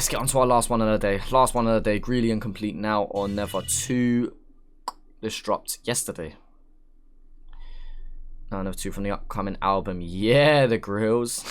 let's get on to our last one of the day. Last one of the day, Greeley and Complete Now or Never 2. This dropped yesterday. Now Never 2 from the upcoming album. Yeah, the grills.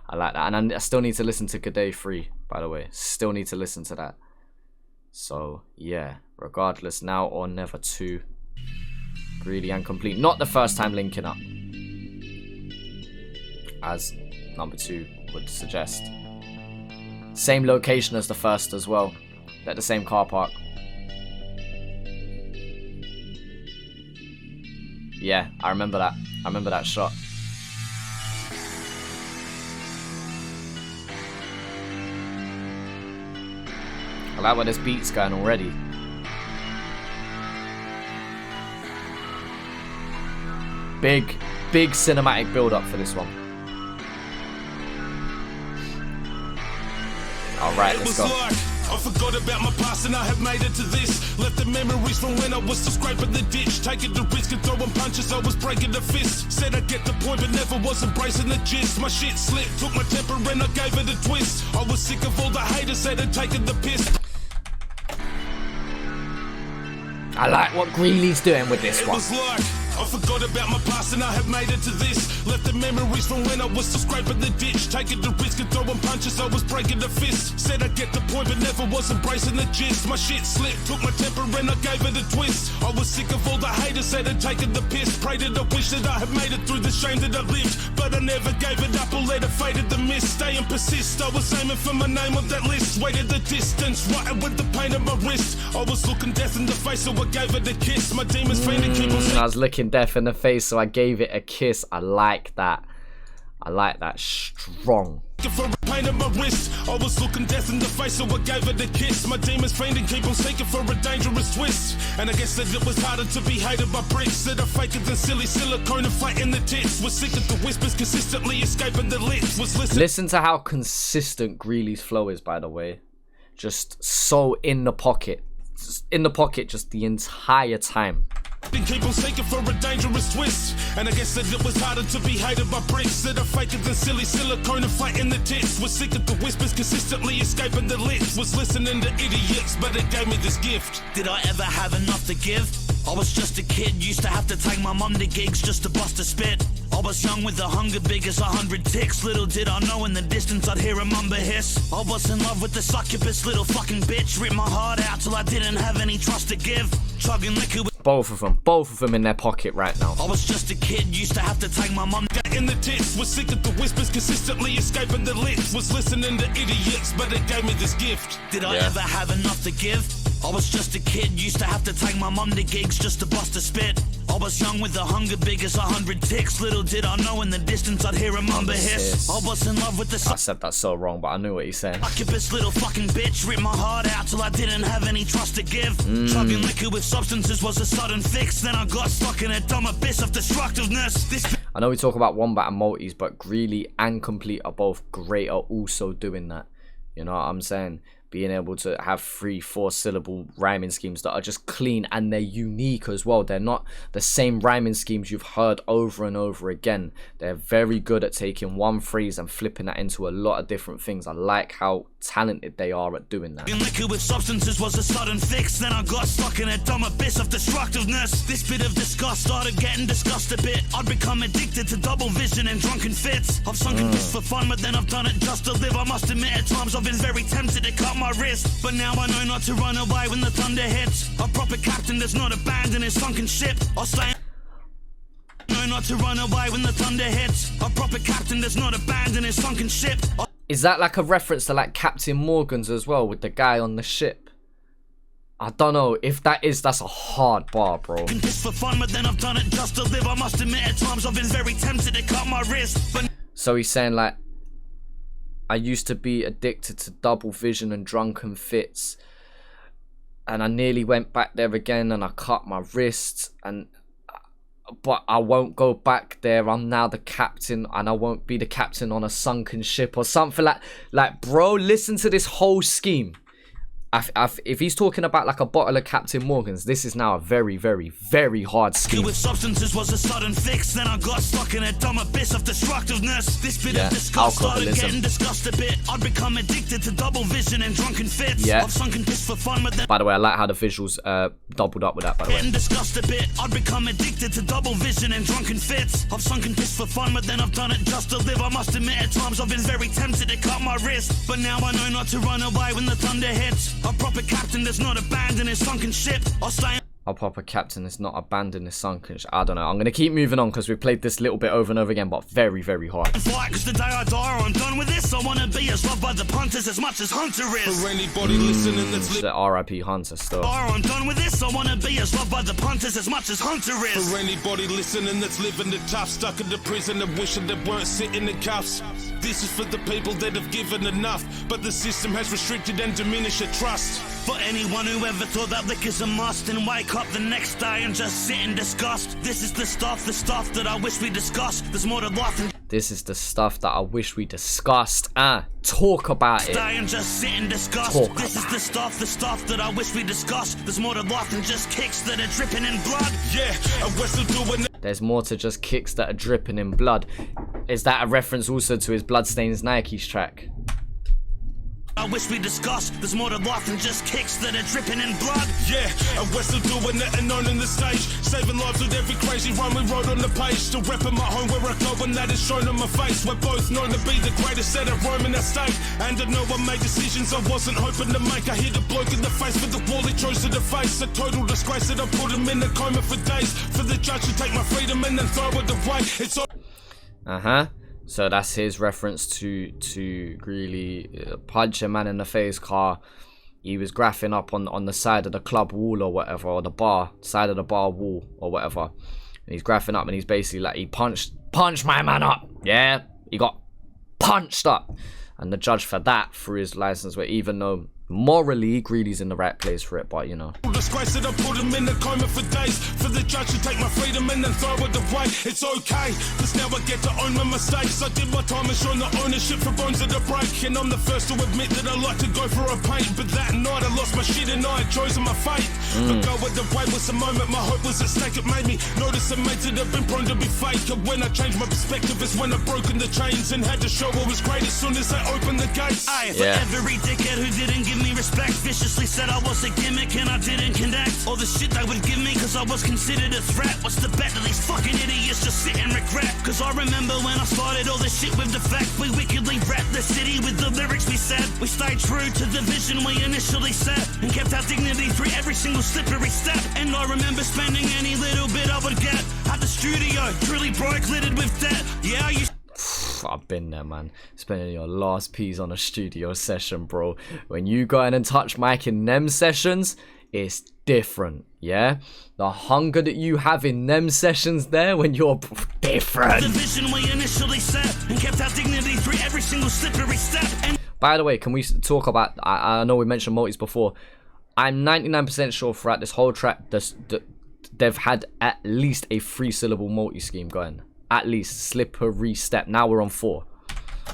I like that. And I still need to listen to Good Day 3, by the way. Still need to listen to that. So, yeah. Regardless, Now or Never 2. Greeley and Complete. Not the first time linking up, as number 2 would suggest. Same location as the first as well. At the same car park. Yeah, I remember that. I remember that shot. I like where this beat's going already. Big cinematic build-up for this one. Alright, let's go. I forgot about my past and I have made it to this. Left the memories from when I was still scraping the ditch. Taking the risk and throwing punches, I was breaking the fist. Said I get the point but never was embracing the gist. My shit slipped, took my temper and I gave it a twist. I was sick of all the haters said I'd taken the piss. I like what Greeley's doing with this one. I forgot about my past and I have made it to this. Left the memories from when I was still scraping the ditch. Taking the risk and throwing punches, I was breaking the fist. Said I get the point but never was embracing the gist. My shit slipped, took my temper and I gave it a twist. I was sick of all the haters said I'd taken the piss. Prayed that I wish that I had made it through the shame that I lived. But I never gave it up or let it fade at the miss. Stay and persist, I was aiming for my name on that list. Waited the distance, writing with the pain at my wrist. I was looking death in the face so I gave it a kiss. My demons fainted, keep on I was looking death in the face so I gave it a kiss. I like that. I like that. Strong. For a pain at my wrist, I was looking death in the face so I gave it a kiss. My demons fainting, keep on seeking for a dangerous twist. And I guess that it was harder to be hated by bricks. That are faker than silly silicone and fighting the tits. Was sick of the whispers consistently escaping the lips. Was listening. Listen to how consistent Greeley's flow is, by the way. Just so in the pocket. In the pocket just the entire time. Keep on seeking for a dangerous twist. And I guess that it was harder to be hated by bricks. That are faker than silly silicone and fighting the tits. Was sick of the whispers consistently escaping the lips. Was listening to idiots but it gave me this gift. Did I ever have enough to give? I was just a kid, used to have to take my mum to gigs just to bust a spit. I was young with the hunger big as 100 ticks. Little did I know in the distance I'd hear a mumber hiss. I was in love with the succubus little fucking bitch. Ripped my heart out till I didn't have any trust to give. Chugging liquor with both of them in their pocket right now. I was just a kid, used to have to take my mum in the tits. Was sick of the whispers consistently escaping the lips. Was listening to idiots but it gave me this gift. Did I ever have enough to give? I was just a kid, used to have to take my mum to gigs just to bust a spit. I was young with the hunger big as 100 ticks. Little did I know in the distance I'd hear a mumber hiss. I was in love with the I said that so wrong, but I knew what he's saying. Succubus little fucking bitch. Ripped my heart out till I didn't have any trust to give. Chugging liquor with substances was a sudden fix. Then I got stuck in a dumb abyss of destructiveness. I know we talk about Wombat and Multis, but Greeley and Complete are both great at also doing that. You know what I'm saying? Being able to have 3-4 syllable rhyming schemes that are just clean and they're unique as well. They're not the same rhyming schemes you've heard over and over again. They're very good at taking one phrase and flipping that into a lot of different things. I like how talented they are at doing that. Liquor with substances was a sudden fix. Then I got stuck in a dumb abyss of destructiveness. This bit of disgust started getting discussed a bit. I'd become addicted to double vision and drunken fits. I've sunk in this for fun, but then I've done it just to live. I must admit at times I've been very tempted to cut my wrist. But now I know not to run away when the thunder hits. A proper captain does not abandon his sunken ship. I'll stay. Know not to run away when the thunder hits. A proper captain does not abandon his sunken ship. Is that like a reference to like Captain Morgan's as well with the guy on the ship? I don't know. If that is, that's a hard bar, bro. This for fun, but then I've done it just to live. I must admit at times I've been very tempted to cut my wrist. But so he's saying like, I used to be addicted to double vision and drunken fits. And I nearly went back there again and I cut my wrist. But I won't go back there. I'm now the captain and I won't be the captain on a sunken ship or something like bro, listen to this whole scheme. if he's talking about like a bottle of Captain Morgan's, this is now a very, very, very hard scheme. With substances was a sudden fix, then I got stuck in a dumb abyss of destructiveness. This bit of disgust started getting discussed a bit. I'd become addicted to double vision and drunken fits. I've sunken piss for fun, but then by the way, I like how the visuals doubled up with that, by the way. Getting disgust a bit. I'd become addicted to double vision and drunken fits. I've sunken piss for fun, but then I've done it just to live. I must admit at times I've been very tempted to cut my wrist, but now I know not to run away when the thunder hits. A proper captain does not abandon his sunken ship. I'll stay. Our proper captain has not abandoned his sunken ship. I don't know. I'm going to keep moving on because we've played this little bit over and over again, but very, very hard. Because the day I die or I'm done with this, I want to be as loved by the punters as much as Hunter is. For anybody listening that's the R.I.P. Hunter stuff. I'm done with this, I want to be as loved by the punters as much as Hunter is. For anybody listening that's living the tough, stuck in the prison and wishing they weren't sitting in cuffs. This is for the people that have given enough, but the system has restricted and diminished your trust. For anyone who ever thought that liquor's a must and wake up the next day and just sit in disgust. This is the stuff that I wish we discussed. There's more to life than this is the stuff that I wish we discussed. Talk about it. Stay and just sit in disgust. This is the stuff that I wish we discussed. There's more to life than just kicks that are dripping in blood. Yeah, and we're still doing it. There's more to just kicks that are dripping in blood. Is that a reference also to his Bloodstains Nikes track? I wish we discussed. There's more to life than just kicks that are dripping in blood. Yeah, and we're still doing it and owning the stage. Saving lives with every crazy rhyme we wrote on the page. Still repping my home where I go and that is shown on my face. We're both known to be the greatest set of Rome in that state. And I know I made decisions I wasn't hoping to make. I hit a bloke in the face for the wall he chose to deface. A total disgrace that I put him in a coma for days. For the judge to take my freedom and then throw it away. It's all So that's his reference to Greeley punch a man in the face car. He was graphing up on the side of the club wall or whatever, or the bar side of the bar wall or whatever. And he's graphing up and he's basically like, he punched my man up. Yeah, he got punched up. And the judge for that threw his license away, even though morally Greeley's in the right place for it, but you know. Disgrace that I put him in a coma for days. For the judge to take my freedom and then throw it away. It's okay, cause now I get to own my mistakes. I did my time and shown the ownership for bones that are break. And I'm the first to admit that I like to go for a paint. But that night I lost my shit and I had chosen my fate. But go with the way was the moment my hope was at stake. It made me notice the mates that have been prone to be fake. And when I changed my perspective is when I broken the chains and had to show what was great as soon as they opened the gates. Aye, for every dickhead who didn't give me respect, viciously said I was a gimmick and I didn't connect. All the shit they would give me cause I was considered a threat. What's the bet that these fucking idiots just sit and regret? Cause I remember when I started all this shit with the fact. We wickedly wrapped the city with the lyrics we said. We stayed true to the vision we initially set and kept our dignity through every single slippery step. And I remember spending any little bit I would get at the studio, truly broke, littered with debt. Yeah, I used I've been there, man. Spending your last piece on a studio session, bro. When you go in and touch mic in them sessions, it's different, yeah? The hunger that you have in them sessions there when you're different. The vision we initially set and kept our dignity through every single slippery step. And by the way, can we talk about, I know we mentioned multis before. I'm 99% sure throughout this whole track, they've had at least a 3-syllable multi-scheme going. At least slippery step. Now we're on 4.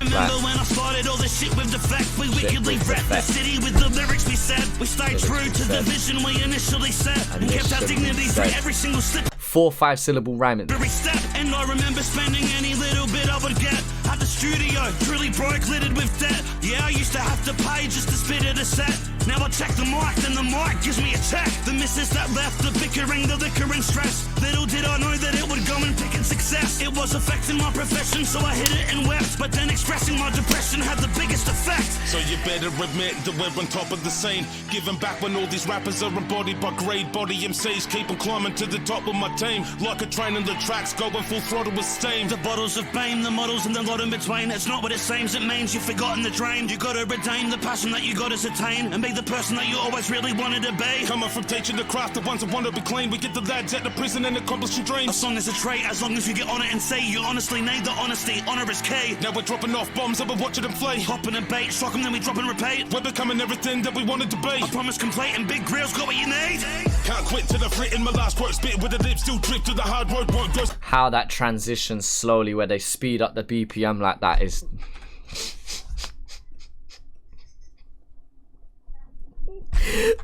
Remember when I started all this shit with the fact. We wickedly wrapped the city with the lyrics we said. We stayed true to the vision we initially set and kept our dignity through every single slip. 4 5-syllable rhyming. Step. And I remember spending any little bit I would get at the studio, truly broke, littered with debt. Yeah, I used to have to pay just to spit at a set. Now I check the mic, then the mic gives me a check. The missus that left, the bickering, the liquor and stress. Little did I know that it would go and pick in success. It was affecting my profession, so I hit it and wept. But then expressing my depression had the biggest effect. So you better admit that we're on top of the scene. Giving back when all these rappers are embodied by great body MCs. Keep on climbing to the top with my team. Like a train in the tracks, going full throttle with steam. The bottles of BAME, the models and the lot in between. It's not what it seems, it means you've forgotten the drain. You gotta retain the passion that you gotta attain and be the person that you always really wanted to be. Coming from teaching the craft, the ones that want to be clean. We get the lads at the prison and accomplish your dreams. A song is a trait, as long as you get on it and say you honestly need the honesty. Honour is key. Now we're dropping off bombs and we're watching them flee. Hopping and bait, shock them, then we drop and repeat. We're becoming everything that we wanted to be. I promise complete and Big Grill's got what you need. Can't quit till I've written my last quote. Spit with the lips still drip to the hard road. Won't go. How that transitions slowly where they speed up the BPM like that is...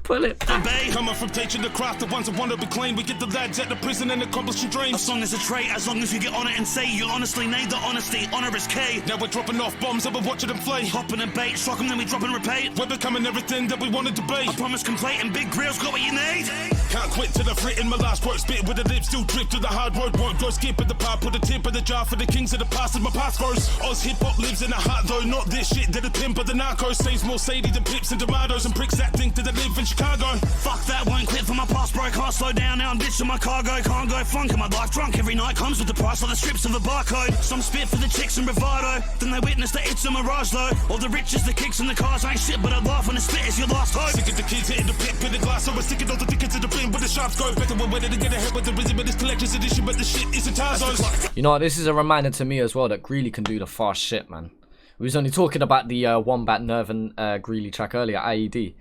Pull it. Coming from teaching the craft, the ones that want to be clean. We get the lads at the prison and accomplishing dreams. A song is a trait, as long as you get on it and say you honestly need the honesty. Honor is key. Now we're dropping off bombs and we're watching them flee. Hopping and bait, shock them, then we drop and repeat. We're becoming everything that we wanted to be. I promise complete and Big Grill's got what you need. Can't quit till I've written my last word. Spit with the lips, still drip to the hard road. Won't go skip at the part, put a tip in the jar for the kings of the past as my past grows. Oz hip-hop lives in the heart though, not this shit that the pimp of the narcos. Saves more sadie than pips and tomatoes and pricks that think that they live in Chicago. Fuck that, won't quit for my past, bro. Can't slow down, now I'm ditching my cargo. Can't go flunk in my life drunk. Every night comes with the price of the strips of a barcode. Some spit for the chicks and bravado, then they witness that it's a mirage though. All the riches, the kicks and the cars ain't shit, but I laugh when the spit is your last hope. Sick of the kids hitting the pit with the glass, so we're sticking all the tickets to the bin where the sharps go. Better we're ready to get ahead with the rhythm, but this collector's edition, but the shit isn't Tarzo's. You know what, this is a reminder to me as well that Greeley can do the fast shit, man. We was only talking about the Wombat Nerve and Greeley track earlier, IED.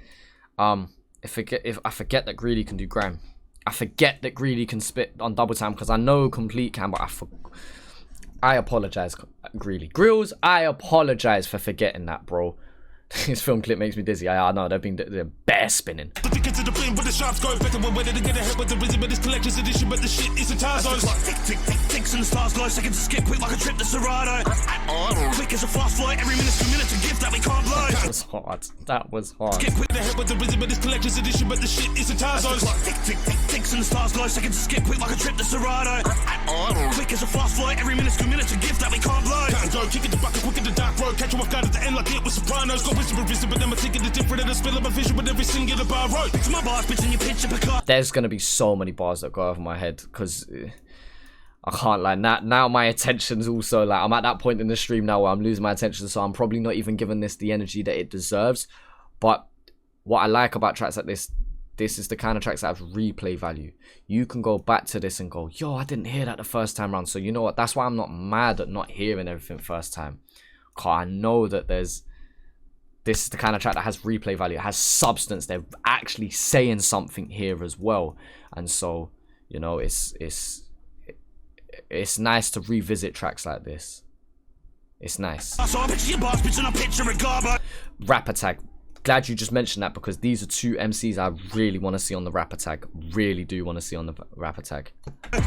If I forget that Greeley can do grime. I forget that Greeley can spit on double time because I know Complete can, but I apologize, Greeley. Grills, I apologize for forgetting that, bro. This film clip makes me dizzy. I know they're bear spinning. The tickets to the bin where the sharps go. Better we're ready to get ahead with the rhythm, but this collector's edition, but the shit isn't Tarzo's. Tick, tick, tick, ticks and the stars glow. Seconds to skip quick like a trip to Serato. Quick as a fast flight. Every minute's 2 minutes, a gift that we can't blow. That was hard. That was hard. Skip quick ahead with the rhythm, but this collector's edition, but the shit isn't Tarzo's. Tick, tick, tick, ticks and the stars glow. Seconds to skip quick like a trip to Serato. Quick as a fast flight. Every minute's 2 minutes, a gift that we can't blow. Can't go, kick it the bucket, quick in the dark road. Catch you off guard at the end like it was Sopranos. Got wisdom and wisdom, but then my ticket is different and the spill of my vision with every singular bar road. To my bars, bitch, and you picture Picard. There's gonna be so many bars that go over my head because I can't lie. Now my attention's also like I'm at that point in the stream now where I'm losing my attention, so I'm probably not even giving this the energy that it deserves. But what I like about tracks like this is the kind of tracks that have replay value. You can go back to this and go, yo, I didn't hear that the first time around. So you know what? That's why I'm not mad at not hearing everything first time. Cause I know that this is the kind of track that has replay value. It has substance. They're actually saying something here as well. And so, you know, it's nice to revisit tracks like this. It's nice. Rap Attack. Glad you just mentioned that because these are two MCs I really want to see on the Rap Attack. Really do want to see on the Rap Attack.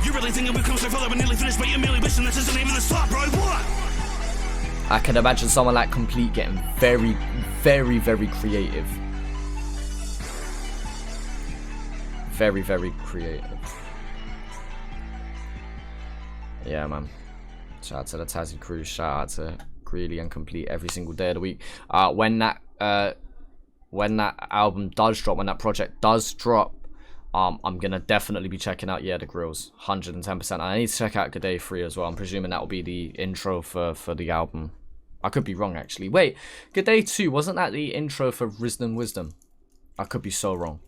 You really thinking we've come so far that we're nearly finished, but you're merely wishing this isn't even the start, bro? What? I can imagine someone like Complete getting very, very, very creative. Very, very creative. Yeah, man. Shout out to the Tazzy crew. Shout out to Greeley and Complete every single day of the week. When that album does drop, when that project does drop, I'm gonna definitely be checking out the Grills, 110%. I need to check out Good Day 3 as well. I'm presuming that will be the intro for the album. I could be wrong actually. Wait, Good Day 2, wasn't that the intro for Wisdom? I could be so wrong.